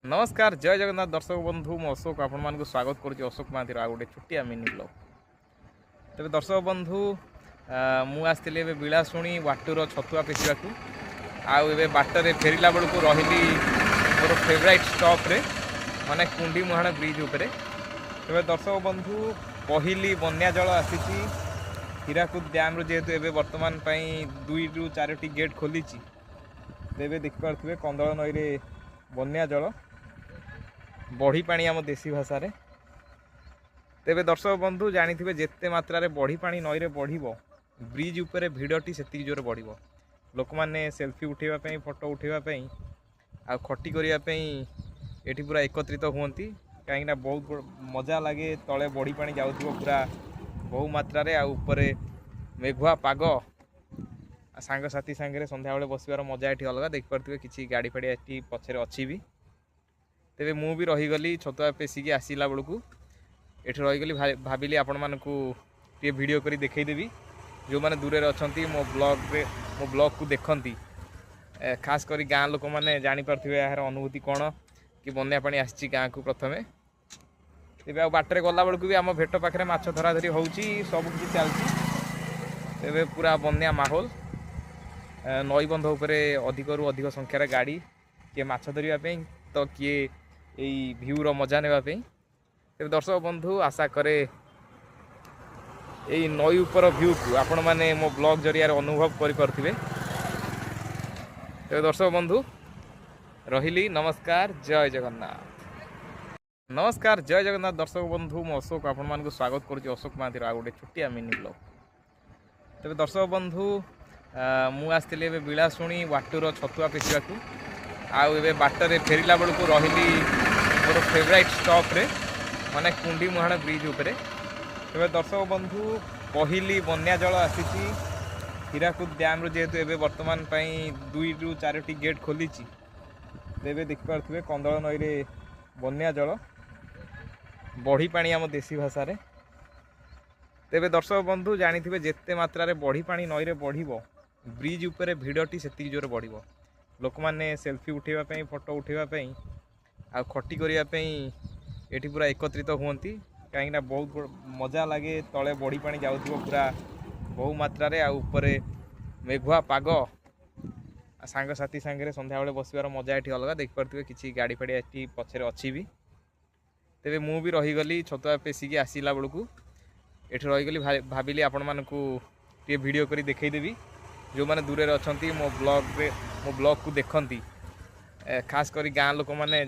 नमस्कार जय जगन्नाथ दर्शक बंधु मु अशोक आपण मानक स्वागत करुच्ची अशोक महांतीर आ गोटे छुट्टिया मिनी ब्लॉग। तेज दर्शक बंधु मु आसती बिलाशुणी वाटूर छतुआ पेशिवाक आए बाटर फेरला बेलू रही मोर फेवराइट स्टॉप रे माने कुंडी मुहाण ब्रिज उपरे। तेज दर्शक बंधु पहली बन्या जल आसी हीराकुद डैम जेहेतु एवं बर्तमान 2 ରୁ 4ଟି गेट खोली तेज देखिपे कंदल नई बन्या जल बढ़ी पानी आम देसी भाषा रे। तेबे दर्शक बंधु जानी जेते मात्रा रे बढ़ी पानी नई रे बढ़िबो ब्रिज उपरे भिड़टी सेतिक जोर बढ़िबो। लोक माने सेल्फी उठेबा फोटो उठेबा आ खटी करबा एठी पूरा एकत्रित हुअंती कहीं बहुत मजा लगे। तले बढ़ी पानी जाउथिबो पूरा बहु मात्रा रे आ उपरे मेघुआ पाग सांग साथी सांगे संध्या बेले बसिबार मजा एठी अलग देख पारथिबे। किछि गाड़ी फाड़ी एठी पछरे अछि भी। तेबे मु भी रहीगली छतुआ पेसिकी आसला बेलू एठी रहीगली भाविली आपण मानकू टे वीडियो करी देखैदेवी जो मैंने दूर अच्छा मो ब्लॉग को देखती खास करी गाँ लोक मैंने जापारे यार अनुभूति कौन कि बन्या पानी आसी गाँ को प्रथमे। तेज आ बाटर गला बेलू भी आम भेट पाखे माछ धरा धरी होची सबकि चलती। तेबे पूरा बन्या माहौल नई बंध उपरे अधिक रु अधिक संख्यार गाड़ी किए माछ धरवाई तो किए यही भ्यूर मजा नेबापी। तेज दर्शक बंधु आशा करे यही नई उपर भ्यू को आपण मैंने मो ब्लॉग जरिया अनुभव करें। तेज दर्शक बंधु रही नमस्कार जय जगन्नाथ। नमस्कार जय जगन्नाथ दर्शक बंधु मु अशोक आपण मानक स्वागत करुच्ची अशोक महांतीर आ गोटे छुट्टिया मिनी ब्लॉग। तेज दर्शक बंधु मु आसती बिलाशुणी वाटूर छतुआ पेशिवाक आए बाटर फेरला बेलू रही मोर फेवराइट स्टॉप रे माने कुंडी मुहाण ब्रिज उपरे। तेज दर्शक बंधु पहली बन्या जल आसी हीराकुद डैम जेहेतु एवं बर्तमान 2 ରୁ 4ଟି गेट खोली तेज देखिपे कंदल नई बन्या जल बढ़ी पानी आम देसी भाषा रे। तेबे दर्शक बंधु जानी जेते मात्रा रे बढ़ी पानी नई रे बढ़िबो ब्रिज उपरे भिड़टी सेतिक जोर बढ़िबो। लोक माने सेल्फी उठेबा फोटो उठेबा आ खटी करबा एठी पूरा एकत्रित हुअंती कहीं बहुत मजा लगे। तले बढ़ी पानी जाउथिबो पूरा बहु मात्रा रे आ उपरे मेघुआ पाग सांग साथी सांगे संध्या बेले बसिबार मजा एठी अलग देख पारथिबे। किछि गाड़ी फाड़ी एठी पछरे अछि भी। तेबे मु भी रहीगली छतुआ पेसिकी आसला बेलू एठी रहीगली भाविली आपण मानकू टे वीडियो करी देखैदेवी जो मैंने दूर अच्छा मो ब्लॉग को देखती खास करी गाँ लोक मैंने